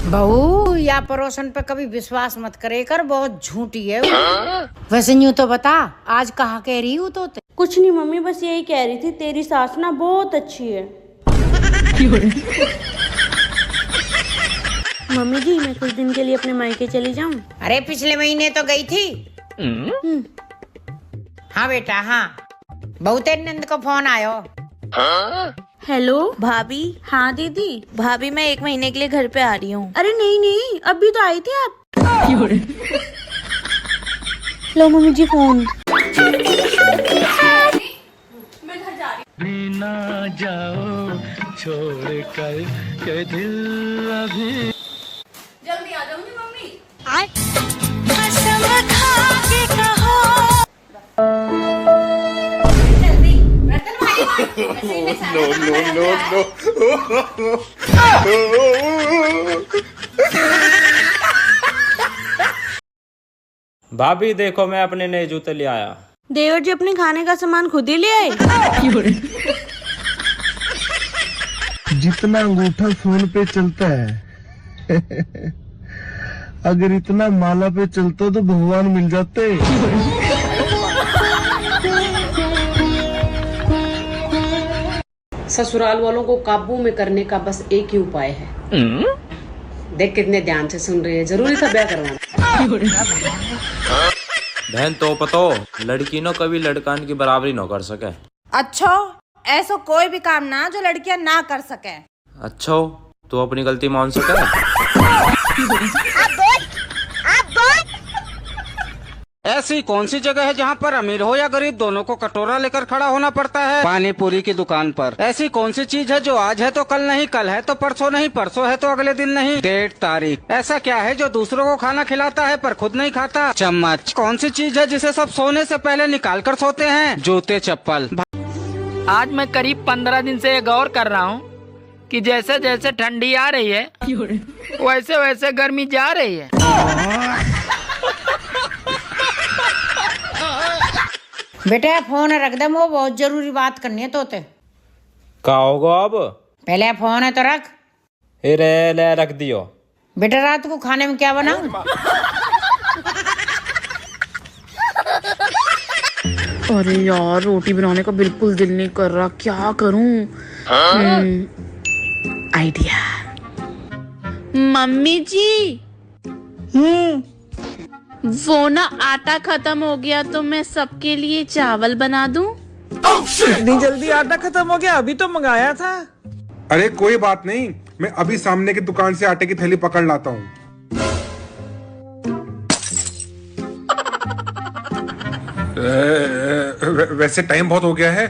बहू या पड़ोसन पे कभी विश्वास मत करे कर, बहुत झूठी है वो। वैसे यूं तो बता, आज कहाँ कह रही हूँ तो कुछ नहीं मम्मी, बस यही कह रही थी तेरी सास ना बहुत अच्छी है। मम्मी जी मैं कुछ दिन के लिए अपने मायके चली जाऊं? अरे पिछले महीने तो गई थी। हाँ बेटा हाँ, बहुते नंद का फोन आयो। हेलो भाभी। हाँ दीदी। भाभी मैं 1 महीने के लिए घर पे आ रही हूँ। अरे नहीं नहीं, अभी तो आई थी आप। लो मम्मी जी फोन। ना जाओ छोड़ कर के दिल अभी। जल्दी आ जाऊंगी मम्मी। जल्दी बर्तन भाभी देखो मैं अपने नए जूते ले आया। देवर जी अपने खाने का सामान खुद ही ले आए। जितना अंगूठा फोन पे चलता है अगर इतना माला पे चलता तो भगवान मिल जाते। ससुराल वालों को काबू में करने का बस एक ही उपाय है। देख कितने ध्यान से सुन रही है, जरूरी था ब्याह करवाना। बहन तो पतो लड़की न कभी लड़कान की बराबरी न कर सके। अच्छा, ऐसा कोई भी काम ना जो लड़कियां ना कर सके। अच्छा तो अपनी गलती मान सके। ऐसी कौन सी जगह है जहाँ पर अमीर हो या गरीब दोनों को कटोरा लेकर खड़ा होना पड़ता है पानी पूरी की दुकान पर? ऐसी कौन सी चीज है जो आज है तो कल नहीं, कल है तो परसों नहीं, परसों है तो अगले दिन नहीं? डेट तारीख। ऐसा क्या है जो दूसरों को खाना खिलाता है पर खुद नहीं खाता? चम्मच। कौन सी चीज है जिसे सब सोने से पहले निकाल कर सोते हैं? जूते चप्पल। आज मैं करीब 15 दिन से ये गौर कर रहा हूँ कि जैसे जैसे ठंडी आ रही है वैसे वैसे गर्मी जा रही है। बेटा फोन रख दे, वो बहुत जरूरी बात करनी है तोते। का होगा अब? पहले फोन है तो रख। रे ले रख दियो। बेटा रात को खाने में क्या बनाऊं? अरे यार रोटी बनाने का बिल्कुल दिल नहीं कर रहा, क्या करूं? आइडिया। मम्मी जी वो ना आटा खत्म हो गया तो मैं सबके लिए चावल बना दूं? इतनी जल्दी आटा खत्म हो गया? अभी तो मंगाया था। अरे कोई बात नहीं, मैं अभी सामने की दुकान से आटे की थैली पकड़ लाता हूँ। वैसे टाइम बहुत हो गया है,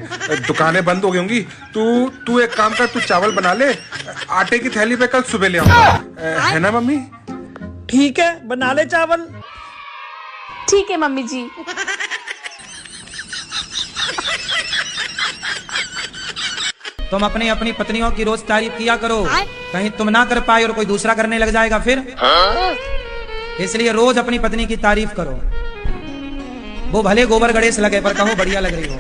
दुकानें बंद हो गई होंगी। तू एक काम कर, तू चावल बना ले, आटे की थैली पे कल सुबह ले आऊंगा, है ना मम्मी? ठीक है बना ले चावल। ठीक है मम्मी जी। तुम अपनी अपनी पत्नियों की रोज तारीफ किया करो, कहीं तुम ना कर पाए और कोई दूसरा करने लग जाएगा फिर। इसलिए रोज अपनी पत्नी की तारीफ करो, वो भले गोबर गणेश लगे पर कहो बढ़िया लग रही हो।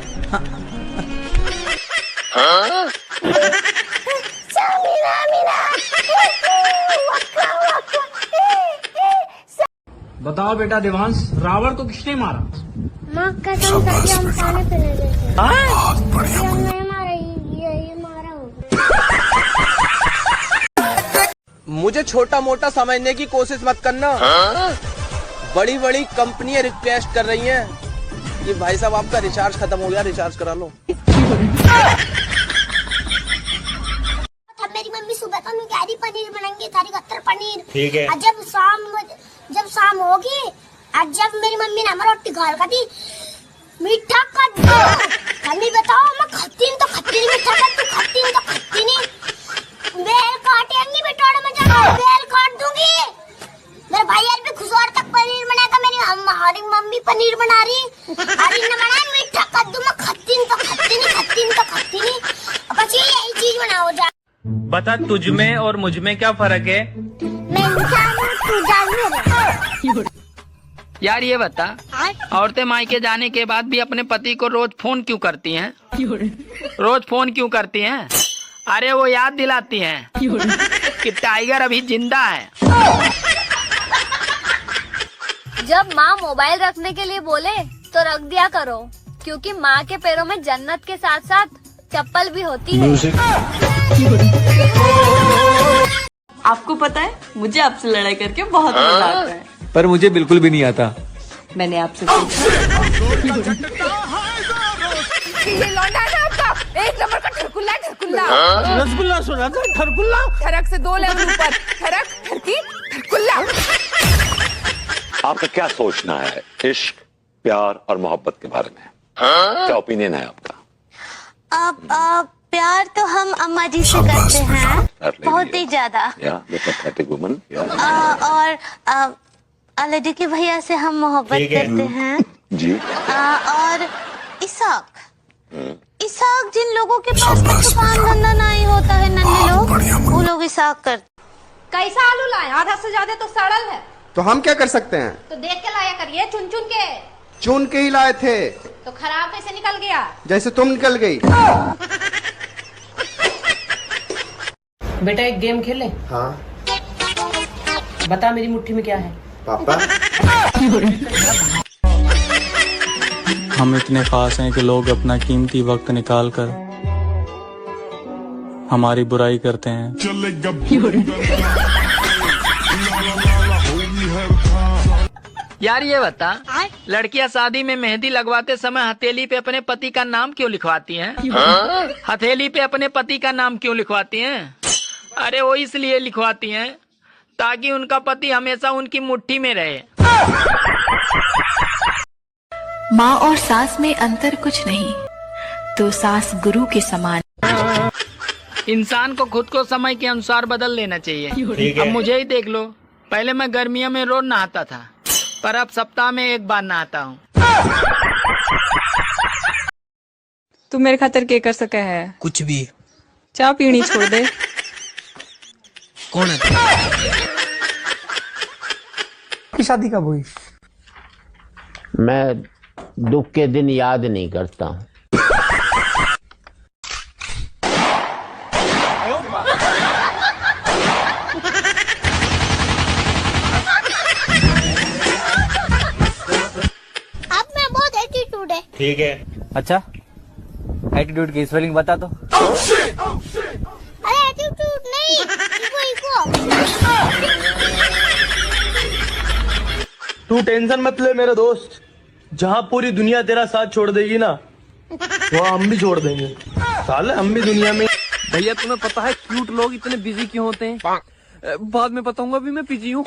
बताओ बेटा देवांश, रावण को किसने मारा? माँ कसम करके हम खाने पे ले गए थे। बहुत बढ़िया। नहीं मारा, ये मारा होगा। मुझे छोटा मोटा समझने की कोशिश मत करना। बड़ी बड़ी कंपनियां रिक्वेस्ट कर रही हैं कि भाई साहब आपका रिचार्ज खत्म हो गया, रिचार्ज करा लो। मेरी मम्मी सुबह तो मैं कह रही पनीर बनाएंगे, थारी कत्तर पनीर। ठीक है। जब शाम होगी और जब मेरी मम्मी ने हमारा रोटी घाल का दी मीठा कद्दू, मम्मी बताओ मैं खत्ती तो खत्ती नहीं, मीठा कद्दू खत्ती तो खत्ती नहीं। बेल काटेंगी बेटा, मैं जाकर बेल काट दूंगी। मेरे भाई यार भी खुशहाल तक पनीर बनाएगा, मेरी हमारी मम्मी पनीर बना रही और इन्हें बनाया मीठा कद्दू। मैं खत्ती तो खत्ती नहीं, खत्ती तो खत्ती नहीं। अब बस यही चीज बनाओ जा। बता तुझ में और मुझ में क्या फर्क है? मैं इंसान हूँ, तू जानवर है। यार ये बता, औरतें मायके जाने के बाद भी अपने पति को रोज फोन क्यों करती हैं? रोज फोन क्यों करती हैं? अरे वो याद दिलाती हैं कि टाइगर अभी जिंदा है। जब माँ मोबाइल रखने के लिए बोले तो रख दिया करो, क्योंकि माँ के पैरों में जन्नत के साथ साथ चप्पल भी होती है। आपको पता है मुझे आपसे लड़ाई करके बहुत मजा आता है। पर मुझे बिल्कुल भी नहीं आता। मैंने आपसे ये लौंडा है ना आपका, एक नंबर का ठरकुल्ला ठरकुल्ला। रसगुल्ला सुना था, ठरकुल्ला। ठरक से 2 लेवल ऊपर, ठरक ठरकी ठरकुल्ला। आपका क्या सोचना है इश्क, प्यार और मोहब्बत के बारे में? क्या ओपिनियन है आपका? प्यार तो हम अम्मा जी से करते हैं, बहुत ही ज्यादा। और अलडी के भैया से हम मोहब्बत करते हैं जी। और इसाक जिन लोगों के पास दुकान धंधा नहीं होता है, नन्हे लोग, वो लोग इसाक करते। कैसा आलू लाए? आधा से ज्यादा तो सड़ल है। तो हम क्या कर सकते हैं? तो देख के लाया करिए, चुन चुन के। चुन के ही लाए थे। तो खराब कैसे निकल गया? जैसे तुम निकल गई। बेटा एक गेम खेले? हाँ। बता मेरी मुट्ठी में क्या है? पापा। हम इतने खास हैं कि लोग अपना कीमती वक्त निकाल कर हमारी बुराई करते हैं। यार ये बता, लड़कियां शादी में मेहंदी लगवाते समय हथेली पे अपने पति का नाम क्यों लिखवाती हैं? हथेली पे अपने पति का नाम क्यों लिखवाती हैं? अरे वो इसलिए लिखवाती हैं ताकि उनका पति हमेशा उनकी मुट्ठी में रहे। माँ और सास में अंतर कुछ नहीं, तो सास गुरु के समान। इंसान को खुद को समय के अनुसार बदल लेना चाहिए। अब मुझे ही देख लो, पहले मैं गर्मियों में रोज नहाता था, पर अब सप्ताह में 1 बार नहाता हूँ। तू मेरे खातिर क्या कर सके है? कुछ भी। चाय पीनी छोड़ दे। कौन है? की शादी कब हुई? मैं दुख के दिन याद नहीं करता हूँ। अब मैं बहुत एटीट्यूड है। ठीक है। अच्छा, एटीट्यूड की स्पेलिंग बता दो। अरे एटीट्यूड नहीं, इको। तू टेंशन मत ले मेरे दोस्त, जहाँ पूरी दुनिया तेरा साथ छोड़ देगी ना, वहाँ हम भी छोड़ देंगे। साले हम भी दुनिया में। भैया तुम्हें पता है क्यूट लोग इतने बिजी क्यों होते हैं? बाद में बताऊंगा, अभी मैं बिजी हूँ।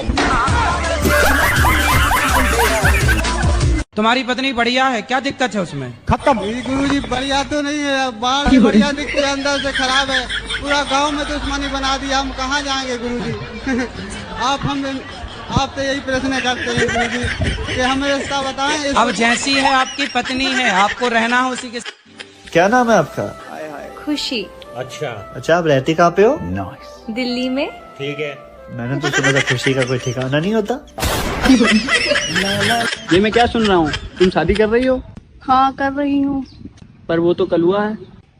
तुम्हारी पत्नी बढ़िया है, क्या दिक्कत है उसमें? खत्म। गुरुजी बढ़िया तो नहीं है, बाहर से बढ़िया दिखती है, अंदर से खराब है। पूरा गांव में दुश्मनी बना दिया, हम कहाँ जाएंगे गुरुजी? आप तो यही प्रश्न करते हैं गुरुजी कि हमें रास्ता बताएं। अब जैसी है आपकी पत्नी है, आपको रहना है उसी के। क्या नाम है आपका? खुशी। अच्छा, आप रहती कहाँ पे हो? दिल्ली में। ठीक है। मैंने तो सुना था खुशी का कोई ठिकाना नहीं होता। ये मैं क्या सुन रहा हूँ? तुम शादी कर रही हो? हाँ कर रही हूँ। पर वो तो कलुआ है।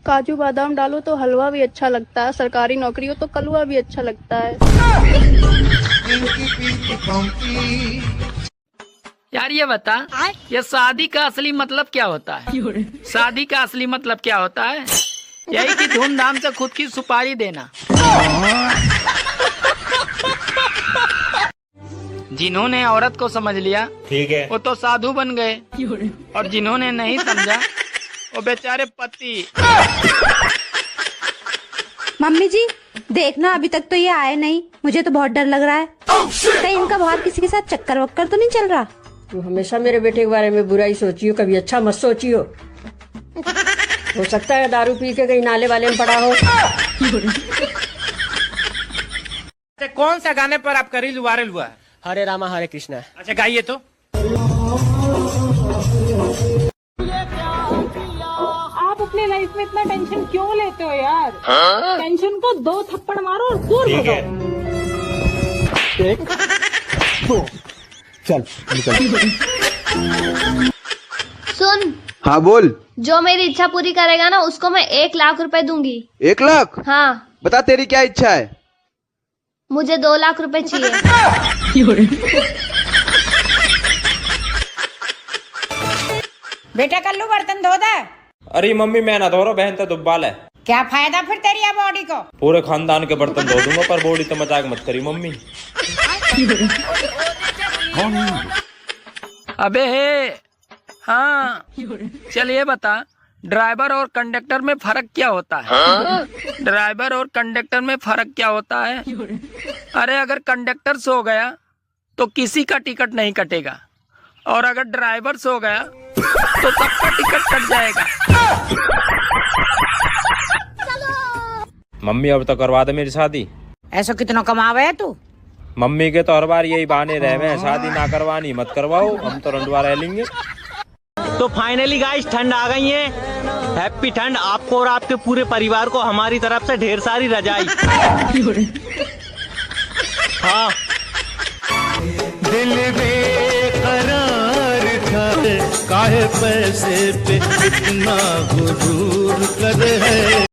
काजू बादाम डालो तो हलवा भी अच्छा लगता है, सरकारी नौकरी हो तो कलवा भी अच्छा लगता है। यार ये बता, ये शादी का असली मतलब क्या होता है? शादी का असली मतलब क्या होता है? यही कि धूमधाम से खुद की सुपारी देना। जिन्होंने औरत को समझ लिया, ठीक है, वो तो साधु बन गए, और जिन्होंने नहीं समझा वो बेचारे पति। मम्मी जी देखना, अभी तक तो ये आए नहीं, मुझे तो बहुत डर लग रहा है। कहीं इनका बाहर किसी के साथ चक्कर वक्कर तो नहीं चल रहा? तू हमेशा मेरे बेटे के बारे में बुरा ही सोचियो, कभी अच्छा मत सोचियो। हो सकता है दारू पी के कहीं नाले वाले में पड़ा हो। कौन सा गाने पर आपका रील वायरल हुआ है? हरे रामा हरे कृष्णा। अच्छा गाइए तो। आप अपने लाइफ में इतना टेंशन क्यों लेते हो यार? टेंशन को 2 थप्पड़ मारो और दूर हो जाओ। चल निकल। सुन। हाँ बोल। जो मेरी इच्छा पूरी करेगा ना, उसको मैं 1 लाख रुपए दूंगी। 1 लाख? हाँ। बता तेरी क्या इच्छा है? मुझे 2 लाख रुपए चाहिए। बेटा कल्लू बर्तन धो दे। अरे मम्मी मैं ना धो रहा, बहन तो दुब्बाल है। क्या फायदा फिर तेरी बॉडी को? पूरे खानदान के बर्तन धो दूंगा, पर बॉडी तो मजाक मत करी मम्मी। अबे हाँ, चल ये बता, ड्राइवर और कंडक्टर में फर्क क्या होता है? ड्राइवर और कंडक्टर में फर्क क्या होता है? अरे अगर कंडक्टर सो गया तो किसी का टिकट नहीं कटेगा, और अगर ड्राइवर सो गया तो सबका टिकट कट जाएगा। मम्मी अब तो करवा दे मेरी शादी। ऐसा कितना कमावे है तू? मम्मी के तो हर बार यही बहाने रहे, मैं शादी ना करवानी मत करवाओ, हम तो रंडवा रह लेंगे। तो फाइनली गाइस ठंड आ गई है। हैप्पी ठंड आपको और आपके पूरे परिवार को हमारी तरफ से ढेर सारी रजाई। हाँ दिल बेकरार था, काहे पैसे पे इतना गुरूर कर है।